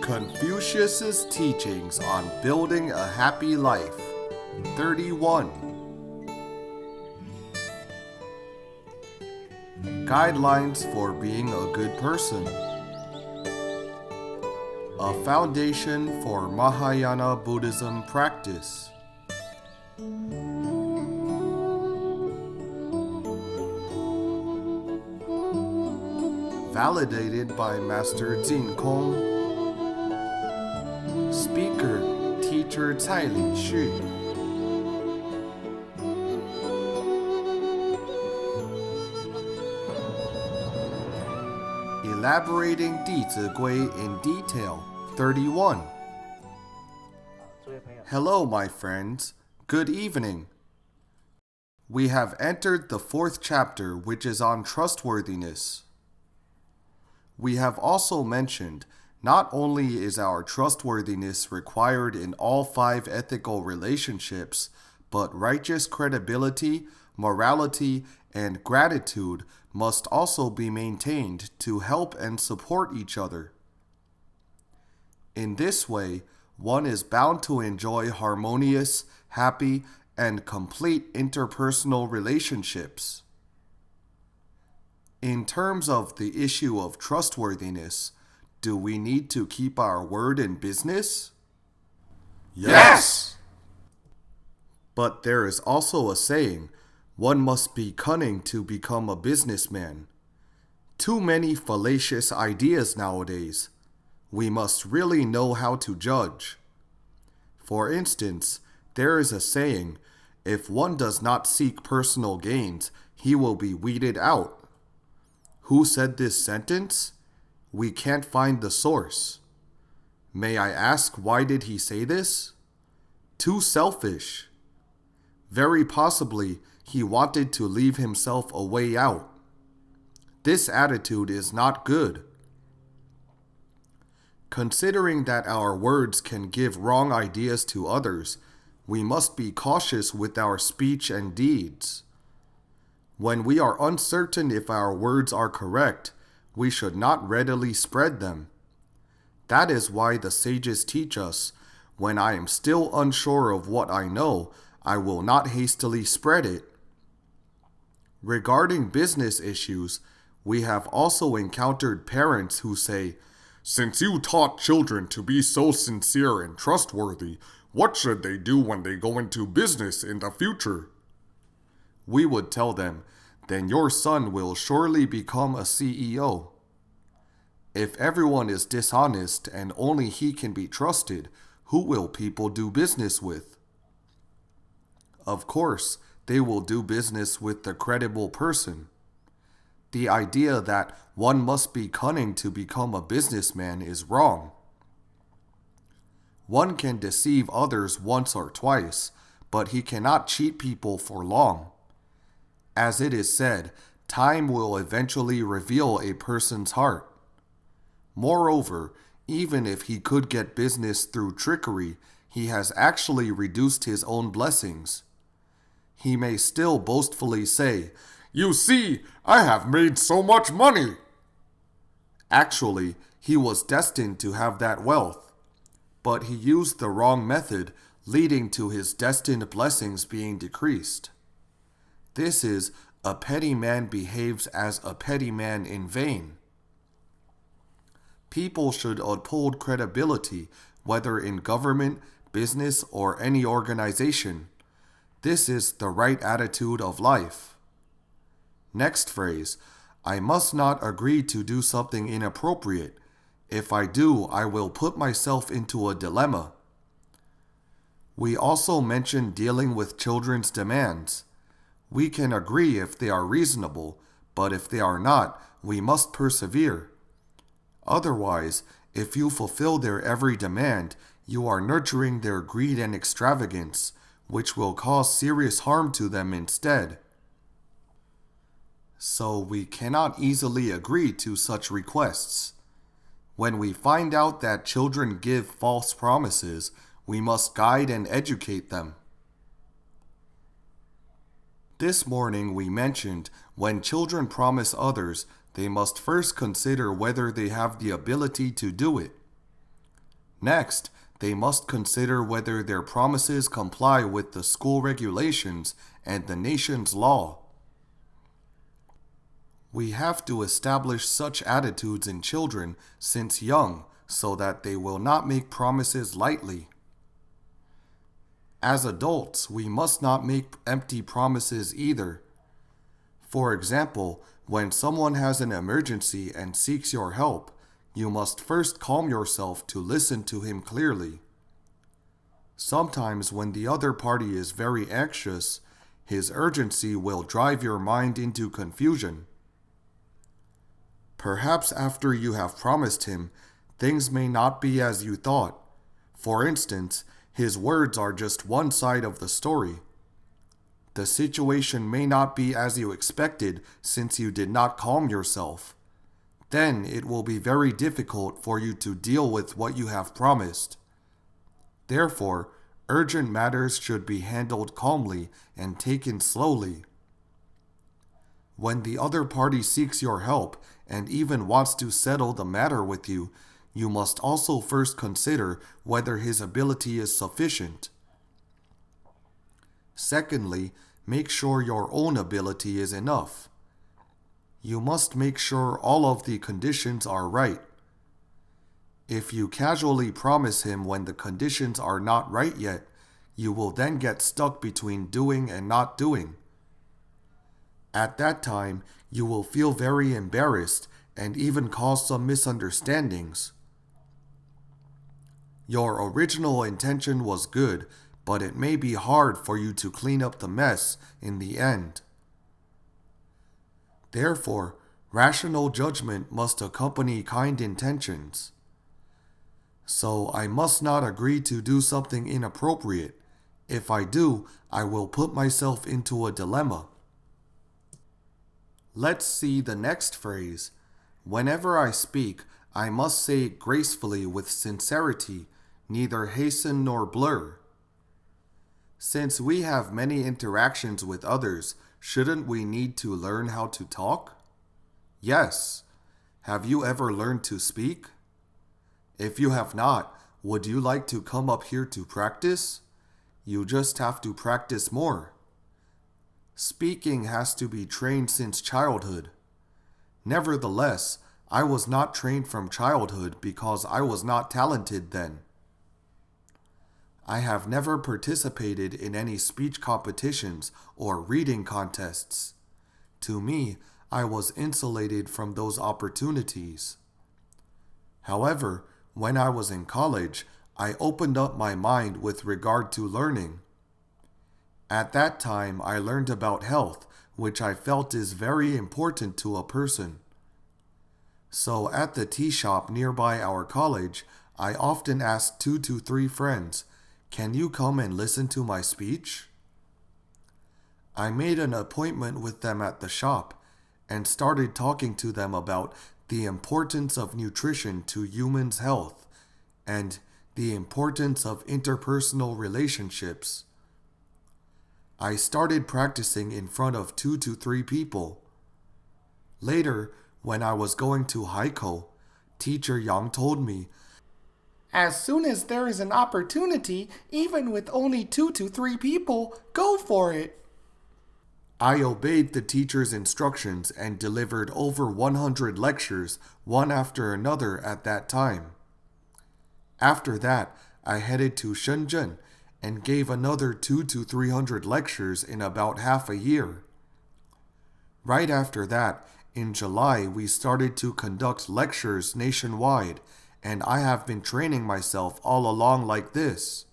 Confucius's teachings on building a happy life. 31. Guidelines for being a good person. A foundation for Mahayana Buddhism practice. Validated by Master Jin-Kong. Speaker, Teacher Tsai Lixu. Elaborating Dizigui in detail. 31. Hello, my friends. Good evening. We have entered the 4th chapter, which is on trustworthiness. We have also mentioned not only is our trustworthiness required in all 5 ethical relationships, but righteous credibility, morality, and gratitude must also be maintained to help and support each other. In this way, one is bound to enjoy harmonious, happy, and complete interpersonal relationships. In terms of the issue of trustworthiness, do we need to keep our word in business? Yes! But there is also a saying, one must be cunning to become a businessman. Too many fallacious ideas nowadays. We must really know how to judge. For instance, there is a saying, if one does not seek personal gains, he will be weeded out. Who said this sentence? We can't find the source. May I ask, why did he say this? Too selfish. Very possibly, he wanted to leave himself a way out. This attitude is not good. Considering that our words can give wrong ideas to others, we must be cautious with our speech and deeds. When we are uncertain if our words are correct, we should not readily spread them. That is why the sages teach us, when I am still unsure of what I know, I will not hastily spread it. Regarding business issues, we have also encountered parents who say, "Since you taught children to be so sincere and trustworthy, what should they do when they go into business in the future?" We would tell them, then your son will surely become a CEO. If everyone is dishonest and only he can be trusted, who will people do business with? Of course, they will do business with the credible person. The idea that one must be cunning to become a businessman is wrong. One can deceive others once or twice, but he cannot cheat people for long. As it is said, time will eventually reveal a person's heart. Moreover, even if he could get business through trickery, he has actually reduced his own blessings. He may still boastfully say, "You see, I have made so much money." Actually, he was destined to have that wealth, but he used the wrong method, leading to his destined blessings being decreased. This is, a petty man behaves as a petty man in vain. People should uphold credibility, whether in government, business, or any organization. This is the right attitude of life. Next phrase, I must not agree to do something inappropriate. If I do, I will put myself into a dilemma. We also mentioned dealing with children's demands. We can agree if they are reasonable, but if they are not, we must persevere. Otherwise, if you fulfill their every demand, you are nurturing their greed and extravagance, which will cause serious harm to them instead. So we cannot easily agree to such requests. When we find out that children give false promises, we must guide and educate them. This morning we mentioned when children promise others, they must first consider whether they have the ability to do it. Next, they must consider whether their promises comply with the school regulations and the nation's law. We have to establish such attitudes in children since young so that they will not make promises lightly. As adults, we must not make empty promises either. For example, when someone has an emergency and seeks your help, you must first calm yourself to listen to him clearly. Sometimes when the other party is very anxious, his urgency will drive your mind into confusion. Perhaps after you have promised him, things may not be as you thought. For instance, his words are just one side of the story. The situation may not be as you expected since you did not calm yourself. Then it will be very difficult for you to deal with what you have promised. Therefore, urgent matters should be handled calmly and taken slowly. When the other party seeks your help and even wants to settle the matter with you, you must also first consider whether his ability is sufficient. Secondly, make sure your own ability is enough. You must make sure all of the conditions are right. If you casually promise him when the conditions are not right yet, you will then get stuck between doing and not doing. At that time, you will feel very embarrassed and even cause some misunderstandings. Your original intention was good, but it may be hard for you to clean up the mess in the end. Therefore, rational judgment must accompany kind intentions. So I must not agree to do something inappropriate. If I do, I will put myself into a dilemma. Let's see the next phrase. Whenever I speak, I must say it gracefully with sincerity, neither hasten nor blur. Since we have many interactions with others, shouldn't we need to learn how to talk? Yes. Have you ever learned to speak? If you have not, would you like to come up here to practice? You just have to practice more. Speaking has to be trained since childhood. Nevertheless, I was not trained from childhood because I was not talented then. I have never participated in any speech competitions or reading contests. To me, I was insulated from those opportunities. However, when I was in college, I opened up my mind with regard to learning. At that time, I learned about health, which I felt is very important to a person. So at the tea shop nearby our college, I often asked 2 to 3 friends, "Can you come and listen to my speech?" I made an appointment with them at the shop and started talking to them about the importance of nutrition to humans' health and the importance of interpersonal relationships. I started practicing in front of 2 to 3 people. Later, when I was going to Haiko, Teacher Yang told me, "As soon as there is an opportunity, even with only 2 to 3 people, go for it." I obeyed the teacher's instructions and delivered over 100 lectures, one after another at that time. After that, I headed to Shenzhen and gave another 200 to 300 lectures in about half a year. Right after that, in July, we started to conduct lectures nationwide, and I have been training myself all along like this.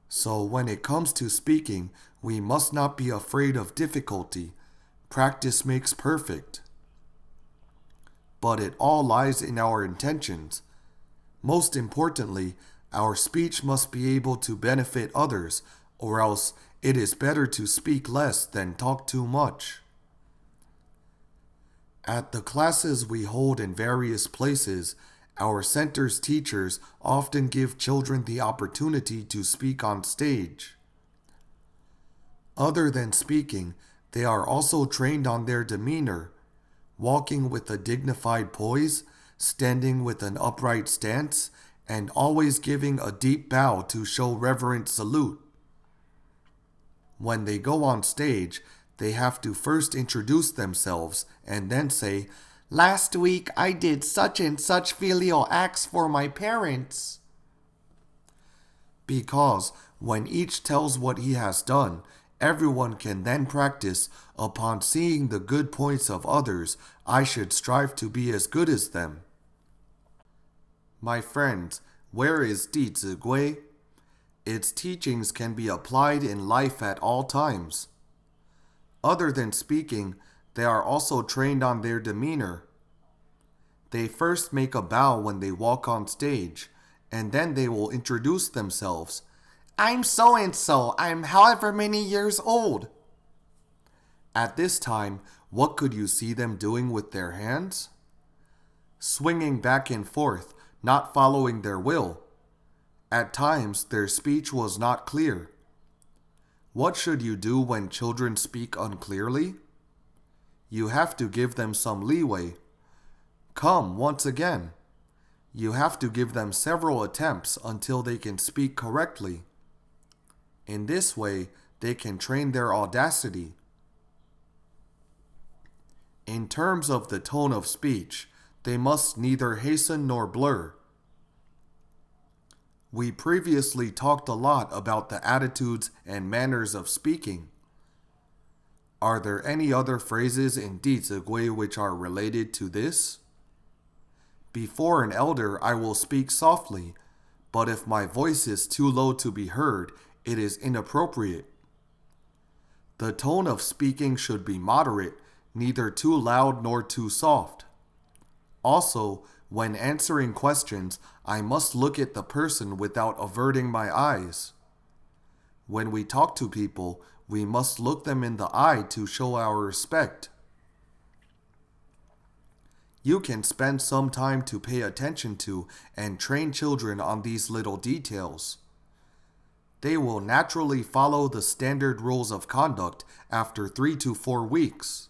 So when it comes to speaking, we must not be afraid of difficulty. Practice makes perfect. But it all lies in our intentions. Most importantly, our speech must be able to benefit others, or else it is better to speak less than talk too much. At the classes we hold in various places, our center's teachers often give children the opportunity to speak on stage. Other than speaking, they are also trained on their demeanor, walking with a dignified poise, standing with an upright stance, and always giving a deep bow to show reverent salute. When they go on stage, they have to first introduce themselves and then say, "Last week I did such and such filial acts for my parents." Because when each tells what he has done, everyone can then practice upon seeing the good points of others. I should strive to be as good as them. My friends, where is Dizigui? Its teachings can be applied in life at all times. Other than speaking, they are also trained on their demeanor. They first make a bow when they walk on stage, and then they will introduce themselves. "I'm so-and-so, I'm however many years old." At this time, what could you see them doing with their hands? Swinging back and forth, not following their will. At times, their speech was not clear. What should you do when children speak unclearly? You have to give them some leeway. Come once again. You have to give them several attempts until they can speak correctly. In this way, they can train their audacity. In terms of the tone of speech, they must neither hasten nor blur. We previously talked a lot about the attitudes and manners of speaking. Are there any other phrases in Dizigui which are related to this? Before an elder, I will speak softly, but if my voice is too low to be heard, it is inappropriate. The tone of speaking should be moderate, neither too loud nor too soft. Also, when answering questions, I must look at the person without averting my eyes. When we talk to people, we must look them in the eye to show our respect. You can spend some time to pay attention to and train children on these little details. They will naturally follow the standard rules of conduct after 3 to 4 weeks.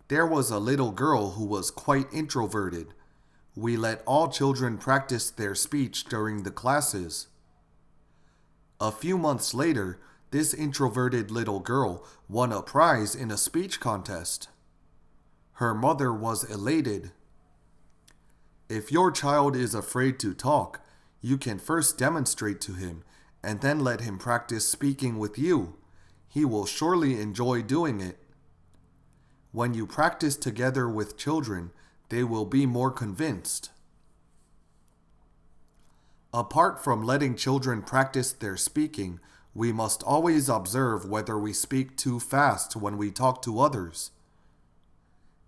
There was a little girl who was quite introverted. We let all children practice their speech during the classes. A few months later, this introverted little girl won a prize in a speech contest. Her mother was elated. If your child is afraid to talk, you can first demonstrate to him and then let him practice speaking with you. He will surely enjoy doing it. When you practice together with children, they will be more convinced. Apart from letting children practice their speaking, we must always observe whether we speak too fast when we talk to others.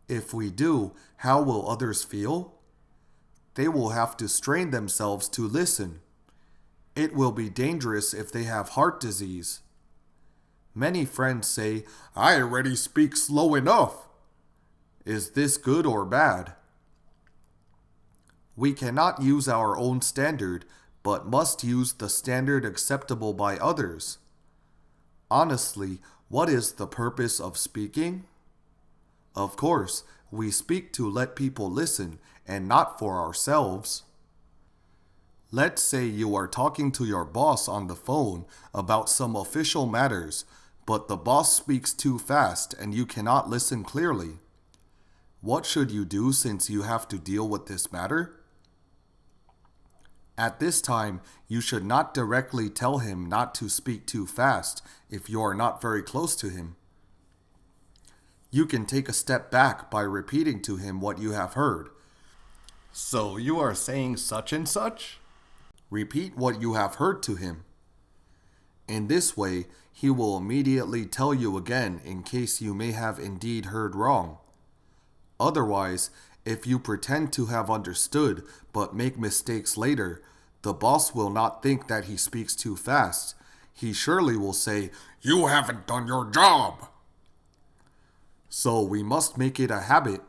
If we do, how will others feel? They will have to strain themselves to listen. It will be dangerous if they have heart disease. Many friends say, "I already speak slow enough." Is this good or bad? We cannot use our own standard, but must use the standard acceptable by others. Honestly, what is the purpose of speaking? Of course, we speak to let people listen and not for ourselves. Let's say you are talking to your boss on the phone about some official matters, but the boss speaks too fast and you cannot listen clearly. What should you do since you have to deal with this matter? At this time, you should not directly tell him not to speak too fast if you are not very close to him. You can take a step back by repeating to him what you have heard. "So you are saying such and such?" Repeat what you have heard to him. In this way, he will immediately tell you again in case you may have indeed heard wrong. Otherwise, if you pretend to have understood but make mistakes later, the boss will not think that he speaks too fast. He surely will say, "You haven't done your job." So we must make it a habit.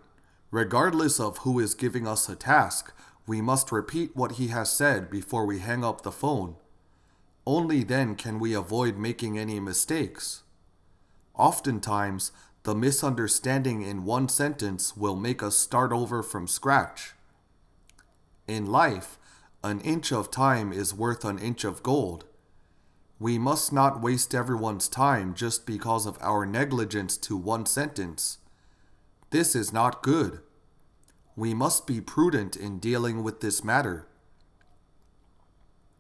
Regardless of who is giving us a task, we must repeat what he has said before we hang up the phone. Only then can we avoid making any mistakes. Oftentimes, the misunderstanding in one sentence will make us start over from scratch. In life, An inch of time is worth an inch of gold. We must not waste everyone's time just because of our negligence to one sentence. This is not good. We must be prudent in dealing with this matter.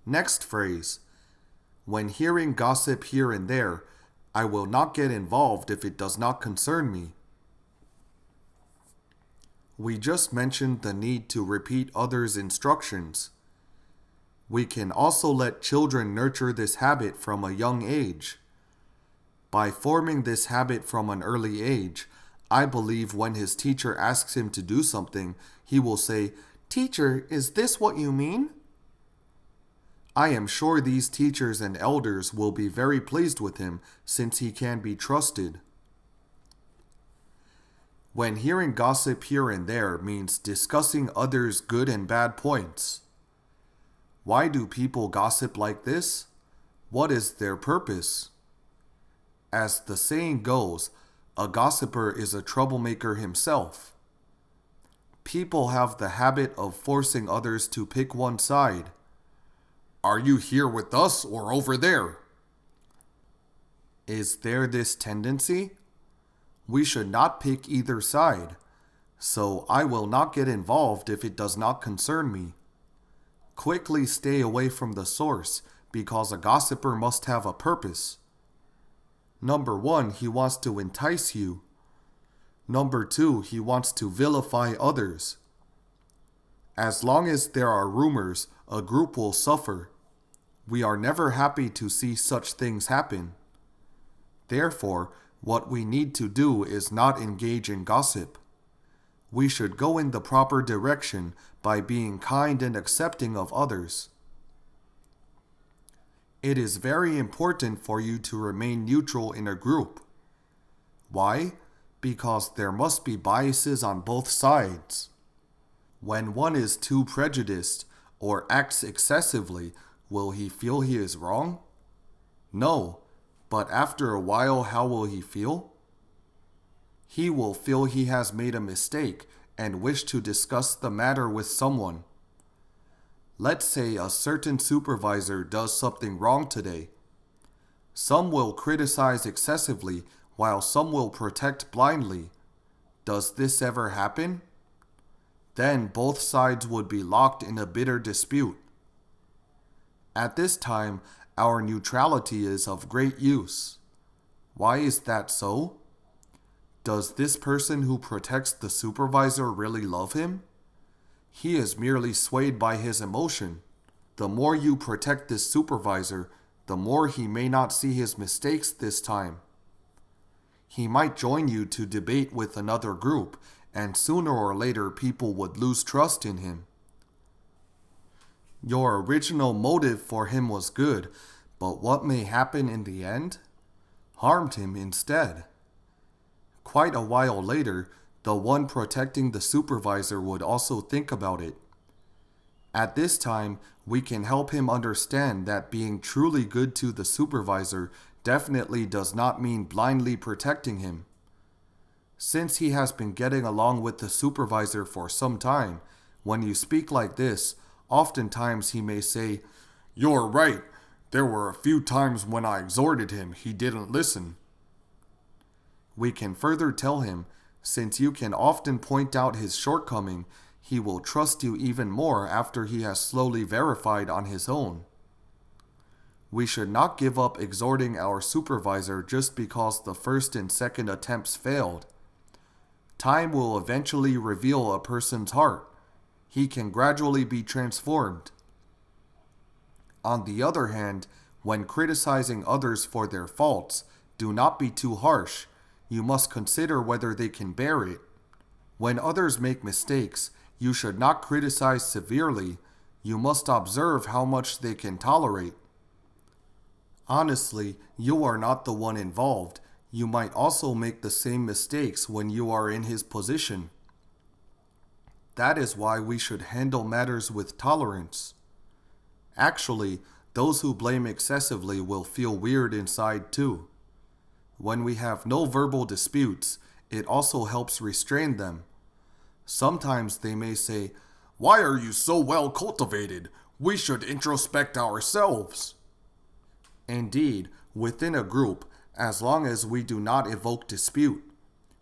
Next phrase. When hearing gossip here and there, I will not get involved if it does not concern me. We just mentioned the need to repeat others' instructions. We can also let children nurture this habit from a young age. By forming this habit from an early age, I believe when his teacher asks him to do something, he will say, "Teacher, is this what you mean?" I am sure these teachers and elders will be very pleased with him since he can be trusted. When hearing gossip here and there means discussing others' good and bad points. Why do people gossip like this? What is their purpose? As the saying goes, a gossiper is a troublemaker himself. People have the habit of forcing others to pick one side. Are you here with us or over there? Is there this tendency? We should not pick either side, so I will not get involved if it does not concern me. Quickly stay away from the source because a gossiper must have a purpose. Number 1, he wants to entice you. Number 2, he wants to vilify others. As long as there are rumors, a group will suffer. We are never happy to see such things happen. Therefore, what we need to do is not engage in gossip. We should go in the proper direction by being kind and accepting of others. It is very important for you to remain neutral in a group. Why? Because there must be biases on both sides. When one is too prejudiced or acts excessively, will he feel he is wrong? No. But after a while, how will he feel? He will feel he has made a mistake and wish to discuss the matter with someone. Let's say a certain supervisor does something wrong today. Some will criticize excessively while some will protect blindly. Does this ever happen? Then both sides would be locked in a bitter dispute. At this time, our neutrality is of great use. Why is that so? Does this person who protects the supervisor really love him? He is merely swayed by his emotion. The more you protect this supervisor, the more he may not see his mistakes this time. He might join you to debate with another group, and sooner or later people would lose trust in him. Your original motive for him was good, but what may happen in the end? Harmed him instead. Quite a while later, the one protecting the supervisor would also think about it. At this time, we can help him understand that being truly good to the supervisor definitely does not mean blindly protecting him. Since he has been getting along with the supervisor for some time, when you speak like this, oftentimes he may say, "You're right. There were a few times when I exhorted him, he didn't listen." We can further tell him, since you can often point out his shortcoming, he will trust you even more after he has slowly verified on his own. We should not give up exhorting our supervisor just because the first and second attempts failed. Time will eventually reveal a person's heart. He can gradually be transformed. On the other hand, when criticizing others for their faults, do not be too harsh. You must consider whether they can bear it. When others make mistakes, you should not criticize severely. You must observe how much they can tolerate. Honestly, you are not the one involved. You might also make the same mistakes when you are in his position. That is why we should handle matters with tolerance. Actually, those who blame excessively will feel weird inside too. When we have no verbal disputes, it also helps restrain them. Sometimes they may say, "Why are you so well cultivated? We should introspect ourselves. Indeed, within a group, as long as we do not evoke dispute,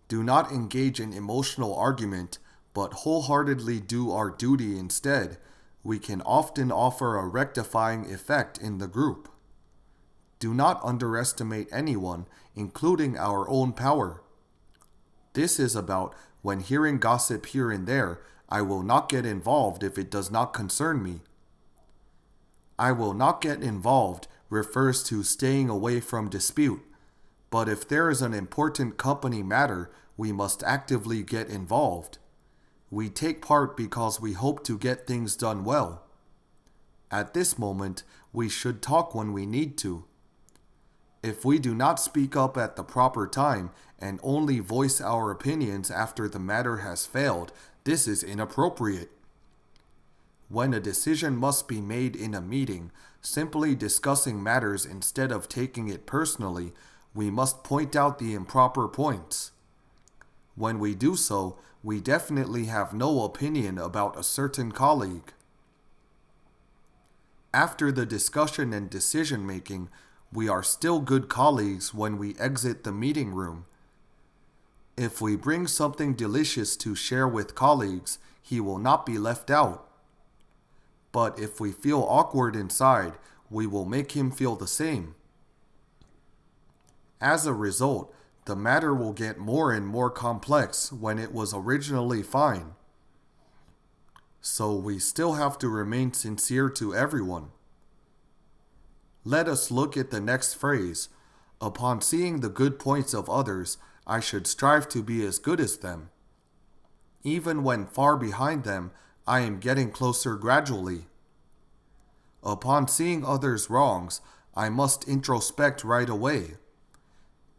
do not engage in emotional argument, but wholeheartedly do our duty instead, we can often offer a rectifying effect in the group. Do not underestimate anyone, including our own power. This is about when hearing gossip here and there, I will not get involved if it does not concern me. I will not get involved refers to staying away from dispute, but if there is an important company matter, we must actively get involved. We take part because we hope to get things done well. At this moment, we should talk when we need to. If we do not speak up at the proper time and only voice our opinions after the matter has failed, this is inappropriate. When a decision must be made in a meeting, simply discussing matters instead of taking it personally, we must point out the improper points. When we do so, we definitely have no opinion about a certain colleague. After the discussion and decision making, we are still good colleagues when we exit the meeting room. If we bring something delicious to share with colleagues, he will not be left out. But if we feel awkward inside, we will make him feel the same. As a result, the matter will get more and more complex when it was originally fine. So we still have to remain sincere to everyone. Let us look at the next phrase. Upon seeing the good points of others, I should strive to be as good as them. Even when far behind them, I am getting closer gradually. Upon seeing others' wrongs, I must introspect right away.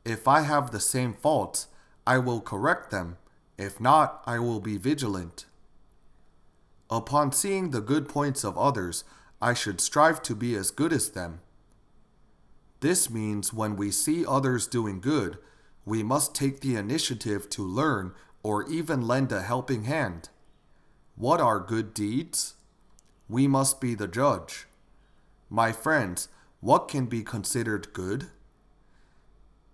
If I have the same faults, I will correct them. If not, I will be vigilant. Upon seeing the good points of others, I should strive to be as good as them. This means when we see others doing good, we must take the initiative to learn or even lend a helping hand. What are good deeds? We must be the judge. My friends, what can be considered good?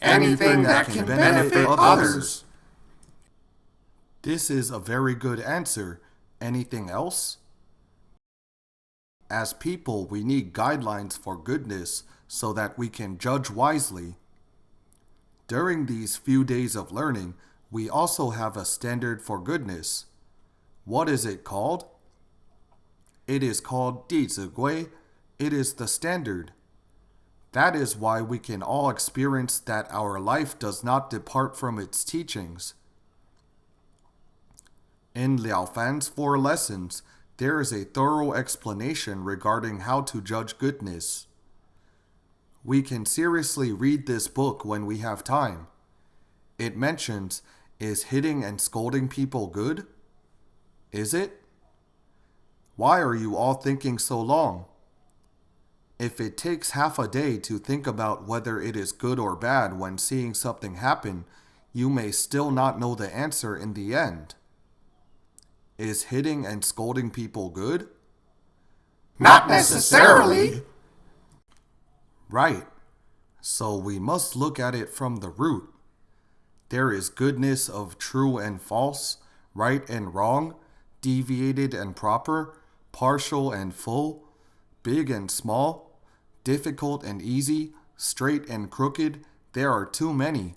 Anything that can benefit others. This is a very good answer. Anything else? As people, we need guidelines for goodness so that we can judge wisely. During these few days of learning, we also have a standard for goodness. What is it called? It is called Dizigui. It is the standard. That is why we can all experience that our life does not depart from its teachings. In Liao Fan's 4 lessons, there is a thorough explanation regarding how to judge goodness. We can seriously read this book when we have time. It mentions, is hitting and scolding people good? Is it? Why are you all thinking so long? If it takes half a day to think about whether it is good or bad when seeing something happen, you may still not know the answer in the end. Is hitting and scolding people good? Not necessarily. Right. So we must look at it from the root. There is goodness of true and false, right and wrong, deviated and proper, partial and full, big and small, difficult and easy, straight and crooked. There are too many.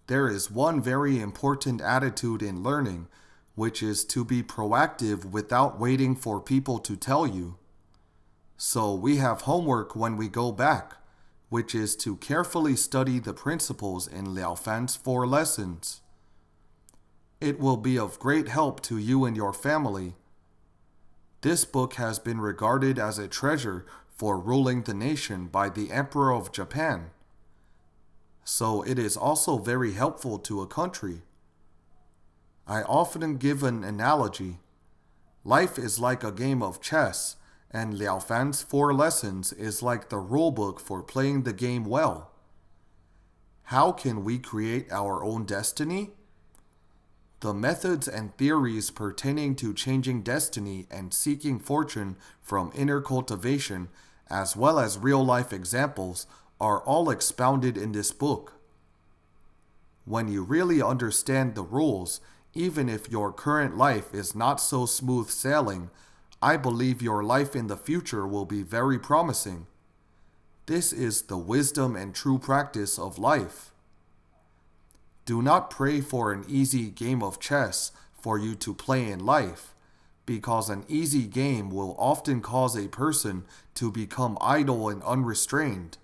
There is one very important attitude in learning, which is to be proactive without waiting for people to tell you. So we have homework when we go back, which is to carefully study the principles in Liao Fan's 4 lessons. It will be of great help to you and your family. This book has been regarded as a treasure for ruling the nation by the Emperor of Japan. So it is also very helpful to a country. I often give an analogy. Life is like a game of chess, and Liao Fan's 4 lessons is like the rulebook for playing the game well. How can we create our own destiny? The methods and theories pertaining to changing destiny and seeking fortune from inner cultivation, as well as real-life examples, are all expounded in this book. When you really understand the rules, even if your current life is not so smooth sailing, I believe your life in the future will be very promising. This is the wisdom and true practice of life. Do not pray for an easy game of chess for you to play in life, because an easy game will often cause a person to become idle and unrestrained.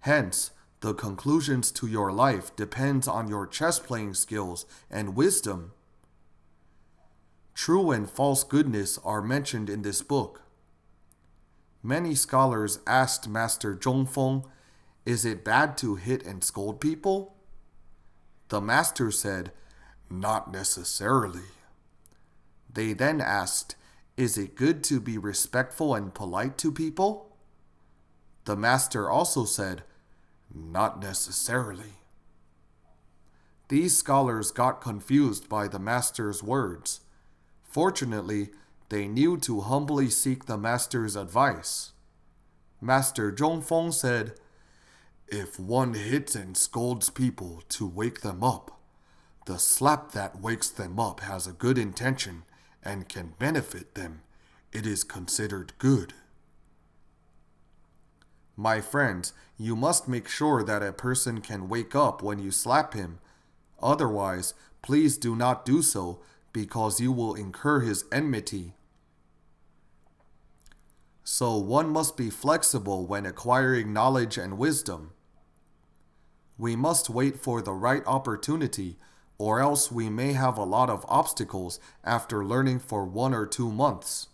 Hence, the conclusions to your life depends on your chess playing skills and wisdom. True and false goodness are mentioned in this book. Many scholars asked Master Zhongfeng, "Is it bad to hit and scold people?" The master said, "Not necessarily." They then asked, "Is it good to be respectful and polite to people?" The master also said, "Not necessarily." These scholars got confused by the master's words. Fortunately, they knew to humbly seek the master's advice. Master Zhongfeng said, "If one hits and scolds people to wake them up, the slap that wakes them up has a good intention and can benefit them. It is considered good." My friends, you must make sure that a person can wake up when you slap him. Otherwise, please do not do so, because you will incur his enmity. So one must be flexible when acquiring knowledge and wisdom. We must wait for the right opportunity, or else we may have a lot of obstacles after learning for 1 or 2 months.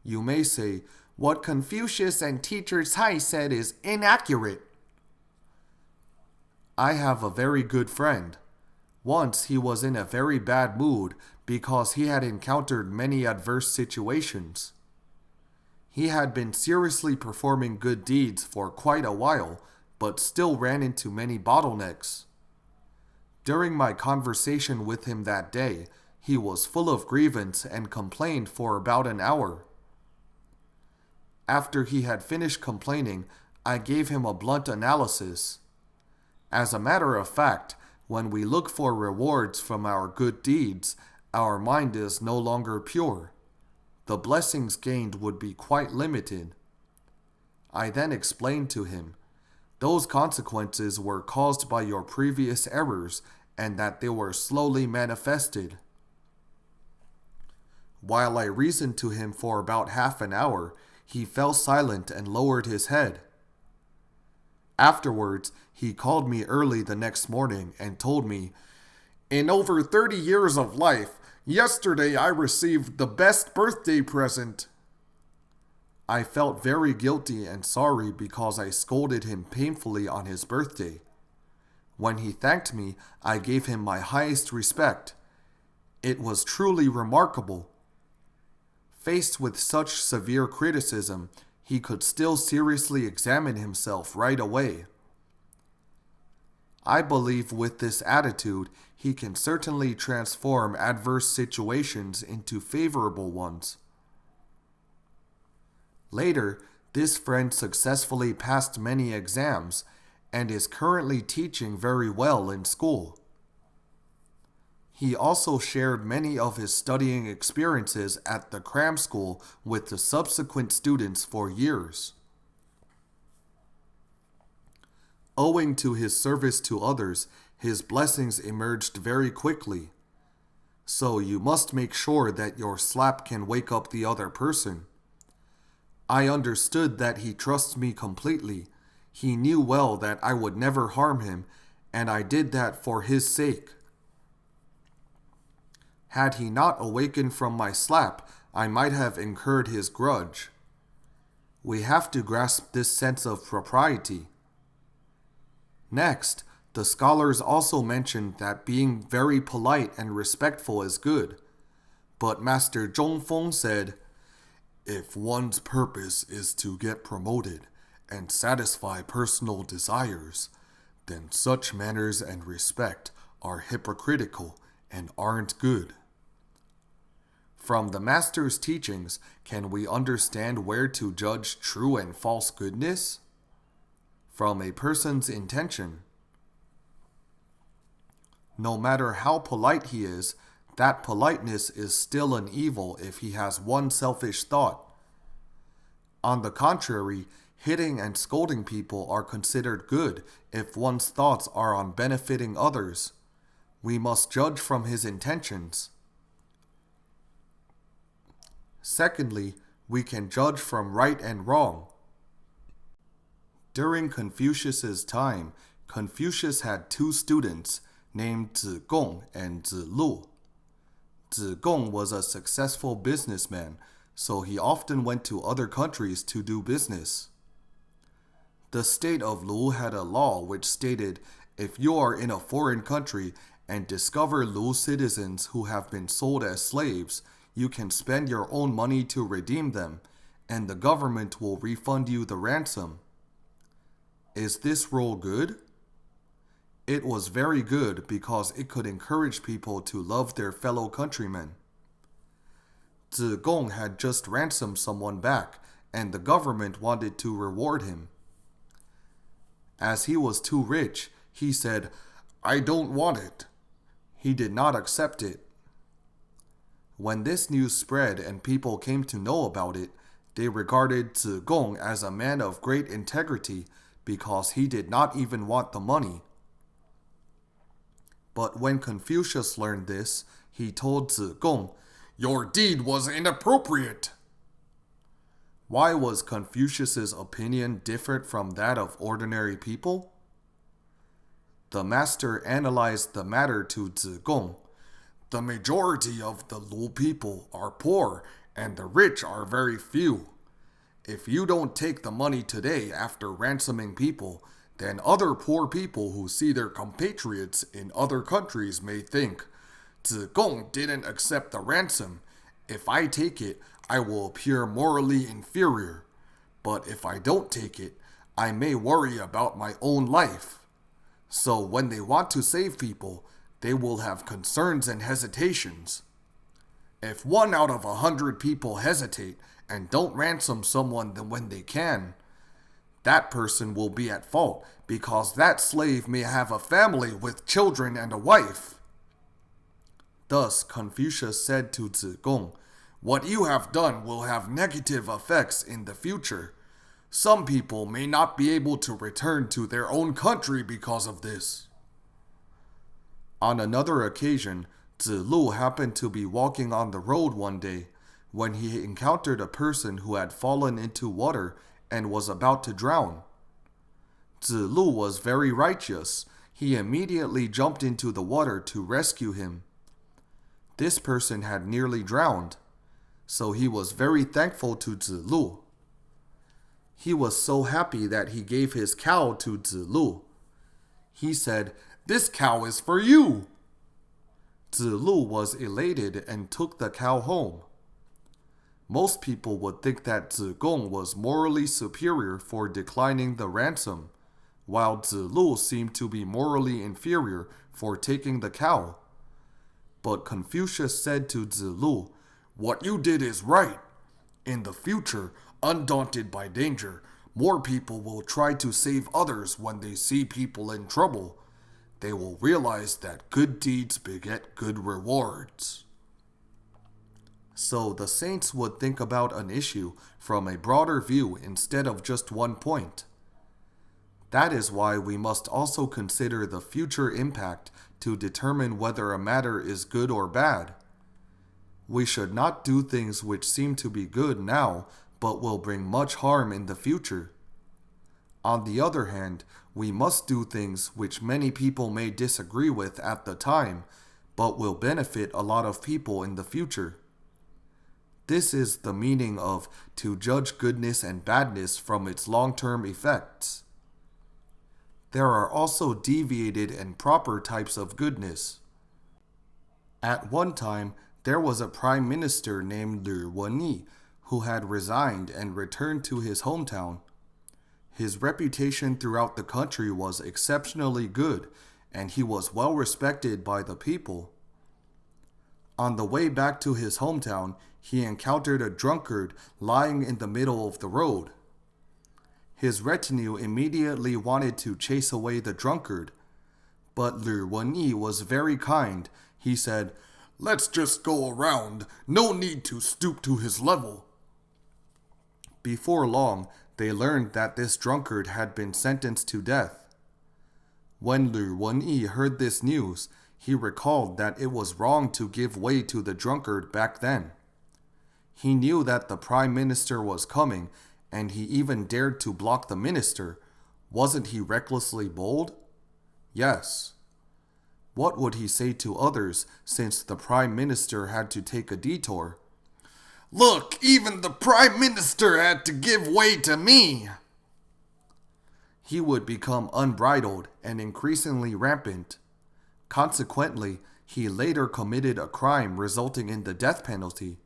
You may say, "What Confucius and teacher Tsai said is inaccurate." I have a very good friend. Once he was in a very bad mood because he had encountered many adverse situations. He had been seriously performing good deeds for quite a while, but still ran into many bottlenecks. During my conversation with him that day, he was full of grievance and complained for about an hour. After he had finished complaining, I gave him a blunt analysis. As a matter of fact, when we look for rewards from our good deeds, our mind is no longer pure. The blessings gained would be quite limited. I then explained to him, those consequences were caused by your previous errors and that they were slowly manifested. While I reasoned to him for about half an hour, he fell silent and lowered his head. Afterwards, he called me early the next morning and told me, "In over 30 years of life, yesterday I received the best birthday present." I felt very guilty and sorry because I scolded him painfully on his birthday. When he thanked me, I gave him my highest respect. It was truly remarkable. Faced with such severe criticism, he could still seriously examine himself right away. I believe with this attitude, he can certainly transform adverse situations into favorable ones. Later, this friend successfully passed many exams and is currently teaching very well in school. He also shared many of his studying experiences at the cram school with the subsequent students for years. Owing to his service to others, his blessings emerged very quickly. So you must make sure that your slap can wake up the other person. I understood that he trusts me completely. He knew well that I would never harm him, and I did that for his sake. Had he not awakened from my slap, I might have incurred his grudge. We have to grasp this sense of propriety. Next, the scholars also mentioned that being very polite and respectful is good. But Master Zhongfeng said, "If one's purpose is to get promoted and satisfy personal desires, then such manners and respect are hypocritical and aren't good. From the Master's teachings, can we understand where to judge true and false goodness? From a person's intention. No matter how polite he is, that politeness is still an evil if he has one selfish thought. On the contrary, hitting and scolding people are considered good if one's thoughts are on benefiting others. We must judge from his intentions. Secondly, we can judge from right and wrong. During Confucius's time, Confucius had two students named Zigong and Zilu. Zigong was a successful businessman, so he often went to other countries to do business. The state of Lu had a law which stated if you are in a foreign country and discover Lu citizens who have been sold as slaves, you can spend your own money to redeem them, and the government will refund you the ransom. Is this rule good? It was very good because it could encourage people to love their fellow countrymen. Zigong had just ransomed someone back, and the government wanted to reward him. As he was too rich, he said, "I don't want it." He did not accept it. When this news spread and people came to know about it, they regarded Zigong as a man of great integrity because he did not even want the money. But when Confucius learned this, he told Zigong, "Your deed was inappropriate." Why was Confucius's opinion different from that of ordinary people? The master analyzed the matter to Zigong. The majority of the Lu people are poor, and the rich are very few. If you don't take the money today after ransoming people, then other poor people who see their compatriots in other countries may think, "Zigong didn't accept the ransom. If I take it, I will appear morally inferior. But if I don't take it, I may worry about my own life." So when they want to save people, they will have concerns and hesitations. If 1 out of 100 people hesitate and don't ransom someone when they can, that person will be at fault because that slave may have a family with children and a wife. Thus, Confucius said to Zigong, "What you have done will have negative effects in the future. Some people may not be able to return to their own country because of this." On another occasion, Zilu happened to be walking on the road one day when he encountered a person who had fallen into water and was about to drown. Zilu was very righteous. He immediately jumped into the water to rescue him. This person had nearly drowned, so he was very thankful to Zilu. He was so happy that he gave his cow to Zilu. He said, "This cow is for you." Zilu was elated and took the cow home. Most people would think that Zigong was morally superior for declining the ransom, while Zilu seemed to be morally inferior for taking the cow. But Confucius said to Zilu, "What you did is right. In the future, undaunted by danger, more people will try to save others when they see people in trouble. They will realize that good deeds beget good rewards." So the saints would think about an issue from a broader view instead of just one point. That is why we must also consider the future impact to determine whether a matter is good or bad. We should not do things which seem to be good now, but will bring much harm in the future. On the other hand, we must do things which many people may disagree with at the time, but will benefit a lot of people in the future. This is the meaning of to judge goodness and badness from its long-term effects. There are also deviated and proper types of goodness. At one time, there was a prime minister named Lü Wenyi who had resigned and returned to his hometown. His reputation throughout the country was exceptionally good, and he was well respected by the people. On the way back to his hometown, he encountered a drunkard lying in the middle of the road. His retinue immediately wanted to chase away the drunkard, but Lü Wenyi was very kind. He said, "Let's just go around. No need to stoop to his level." Before long, they learned that this drunkard had been sentenced to death. When Lü Wenyi heard this news, he recalled that it was wrong to give way to the drunkard back then. He knew that the prime minister was coming, and he even dared to block the minister. Wasn't he recklessly bold? Yes. What would he say to others since the prime minister had to take a detour? "Look, even the prime minister had to give way to me." He would become unbridled and increasingly rampant. Consequently, he later committed a crime resulting in the death penalty.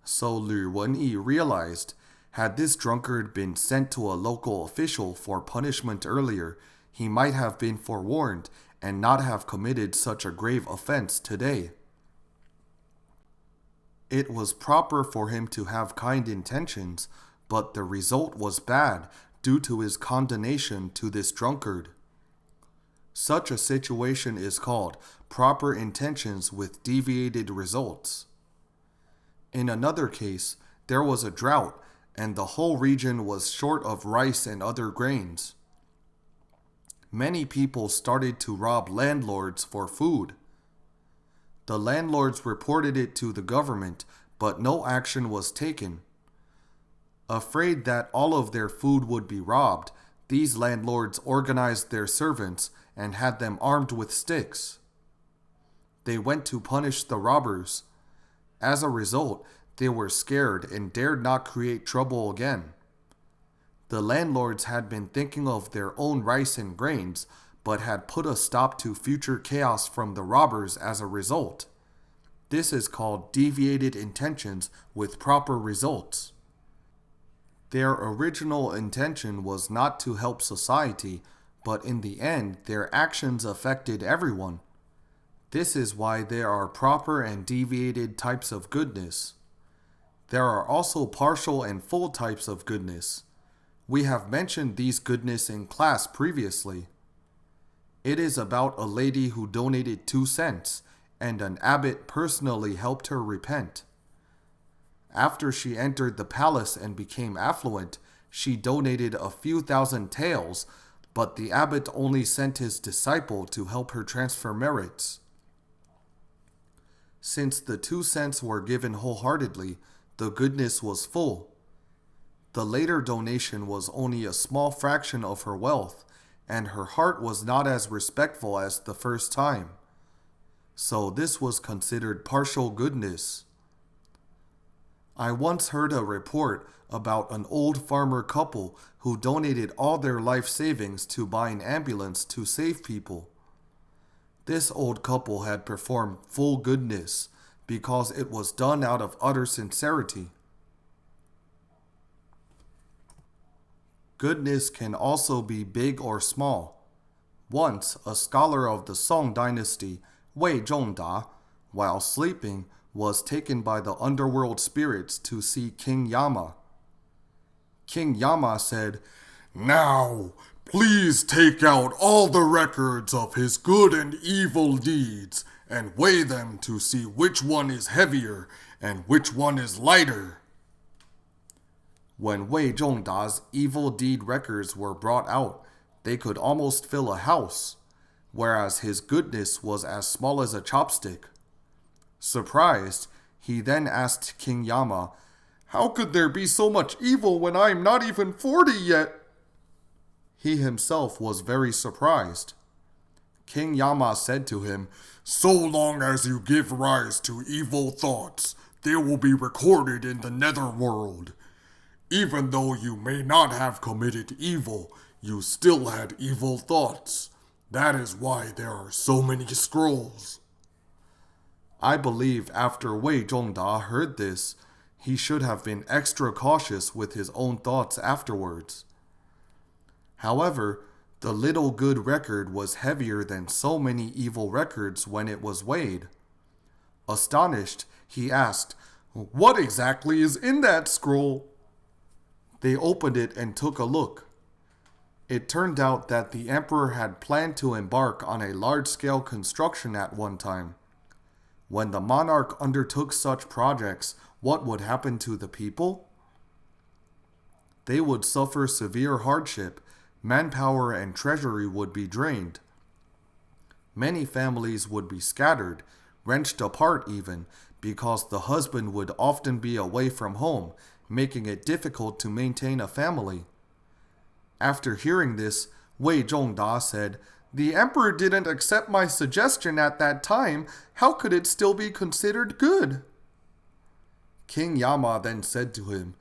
So Lü Wenyi realized, had this drunkard been sent to a local official for punishment earlier, he might have been forewarned and not have committed such a grave offense today. It was proper for him to have kind intentions, but the result was bad due to his condemnation to this drunkard. Such a situation is called proper intentions with deviated results. In another case, there was a drought and the whole region was short of rice and other grains. Many people started to rob landlords for food. The landlords reported it to the government, but no action was taken. Afraid that all of their food would be robbed, these landlords organized their servants and had them armed with sticks. They went to punish the robbers. As a result, they were scared and dared not create trouble again. The landlords had been thinking of their own rice and grains, but had put a stop to future chaos from the robbers as a result. This is called deviated intentions with proper results. Their original intention was not to help society, but in the end, their actions affected everyone. This is why there are proper and deviated types of goodness. There are also partial and full types of goodness. We have mentioned these goodness in class previously. It is about a lady who donated 2 cents, and an abbot personally helped her repent. After she entered the palace and became affluent, she donated a few thousand taels, but the abbot only sent his disciple to help her transfer merits. Since the 2 cents were given wholeheartedly, the goodness was full. The later donation was only a small fraction of her wealth, and her heart was not as respectful as the first time. So this was considered partial goodness. I once heard a report about an old farmer couple who donated all their life savings to buy an ambulance to save people. This old couple had performed full goodness because it was done out of utter sincerity. Goodness can also be big or small. Once, a scholar of the Song dynasty, Wei Zhongda, while sleeping, was taken by the underworld spirits to see King Yama. King Yama said, "Now, please take out all the records of his good and evil deeds and weigh them to see which one is heavier and which one is lighter." When Wei Zhongda's evil deed records were brought out, they could almost fill a house, whereas his goodness was as small as a chopstick. Surprised, he then asked King Yama, "How could there be so much evil when I am not even 40 yet?" He himself was very surprised. King Yama said to him, "So long as you give rise to evil thoughts, they will be recorded in the netherworld. Even though you may not have committed evil, you still had evil thoughts. That is why there are so many scrolls." I believe after Wei Zhongda heard this, he should have been extra cautious with his own thoughts afterwards. However, the little good record was heavier than so many evil records when it was weighed. Astonished, he asked, "What exactly is in that scroll?" They opened it and took a look. It turned out that the emperor had planned to embark on a large-scale construction at one time. When the monarch undertook such projects, what would happen to the people? They would suffer severe hardship, manpower and treasury would be drained. Many families would be scattered, wrenched apart even, because the husband would often be away from home, making it difficult to maintain a family. After hearing this, Wei Zhongda said, "The emperor didn't accept my suggestion at that time. How could it still be considered good?" King Yama then said to him,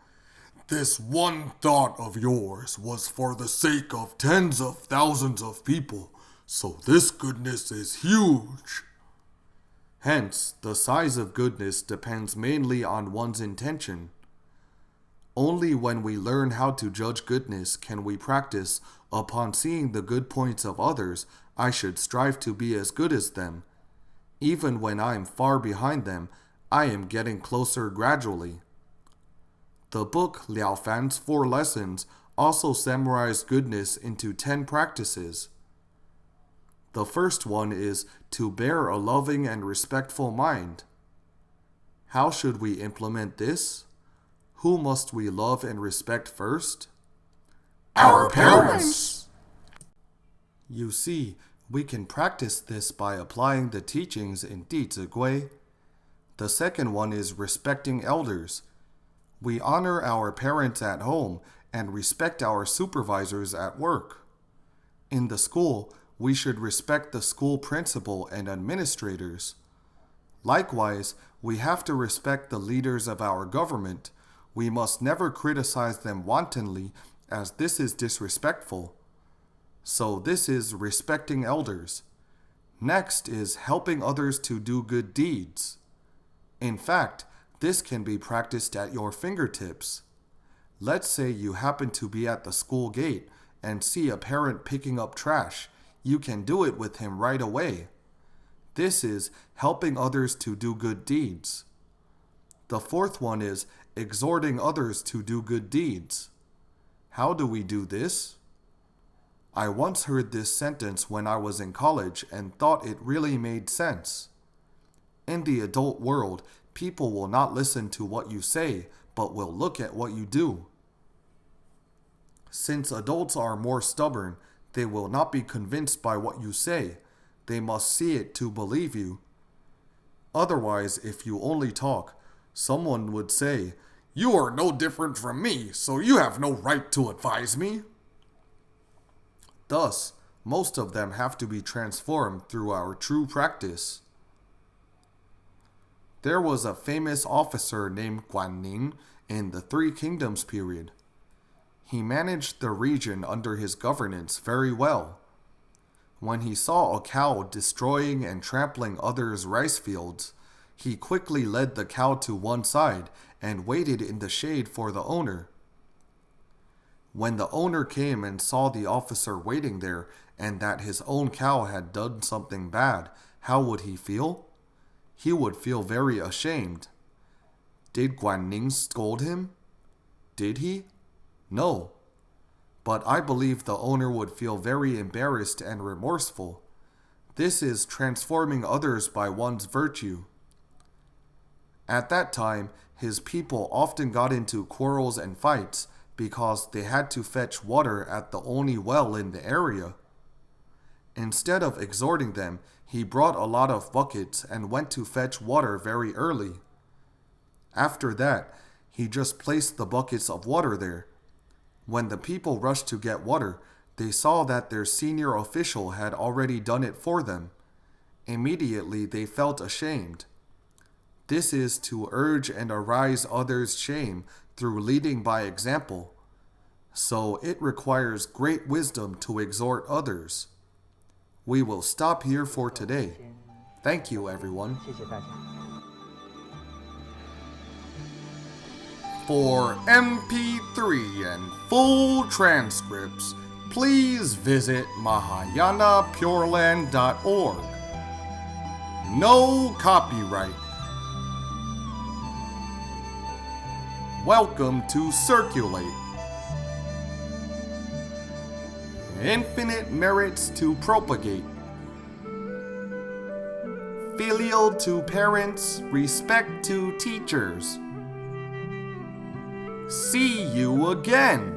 "This one thought of yours was for the sake of tens of thousands of people, so this goodness is huge." Hence, the size of goodness depends mainly on one's intention. Only when we learn how to judge goodness can we practice, upon seeing the good points of others, I should strive to be as good as them. Even when I am far behind them, I am getting closer gradually. The book Liao Fan's 4 Lessons also summarized goodness into 10 practices. The first one is to bear a loving and respectful mind. How should we implement this? Who must we love and respect first? Our parents! You see, we can practice this by applying the teachings in Dizigui. The second one is respecting elders. We honor our parents at home and respect our supervisors at work. In the school, we should respect the school principal and administrators. Likewise, we have to respect the leaders of our government. We must never criticize them wantonly, as this is disrespectful. So this is respecting elders. Next is helping others to do good deeds. In fact, this can be practiced at your fingertips. Let's say you happen to be at the school gate and see a parent picking up trash. You can do it with him right away. This is helping others to do good deeds. The fourth one is exhorting others to do good deeds. How do we do this? I once heard this sentence when I was in college and thought it really made sense. In the adult world, people will not listen to what you say, but will look at what you do. Since adults are more stubborn, they will not be convinced by what you say. They must see it to believe you. Otherwise, if you only talk, someone would say, "You are no different from me, so you have no right to advise me." Thus, most of them have to be transformed through our true practice. There was a famous officer named Guan Ning in the Three Kingdoms period. He managed the region under his governance very well. When he saw a cow destroying and trampling others' rice fields, he quickly led the cow to one side and waited in the shade for the owner. When the owner came and saw the officer waiting there and that his own cow had done something bad, how would he feel? He would feel very ashamed. Did Guan Ning scold him? Did he? No. But I believe the owner would feel very embarrassed and remorseful. This is transforming others by one's virtue. At that time, his people often got into quarrels and fights because they had to fetch water at the only well in the area. Instead of exhorting them, he brought a lot of buckets and went to fetch water very early. After that, he just placed the buckets of water there. When the people rushed to get water, they saw that their senior official had already done it for them. Immediately, they felt ashamed. This is to urge and arouse others' shame through leading by example. So it requires great wisdom to exhort others. We will stop here for today. Thank you, everyone. For MP3 and full transcripts, please visit mahayanapureland.org. No copyright. Welcome to Circulate. Infinite merits to propagate. Filial to parents, respect to teachers. See you again.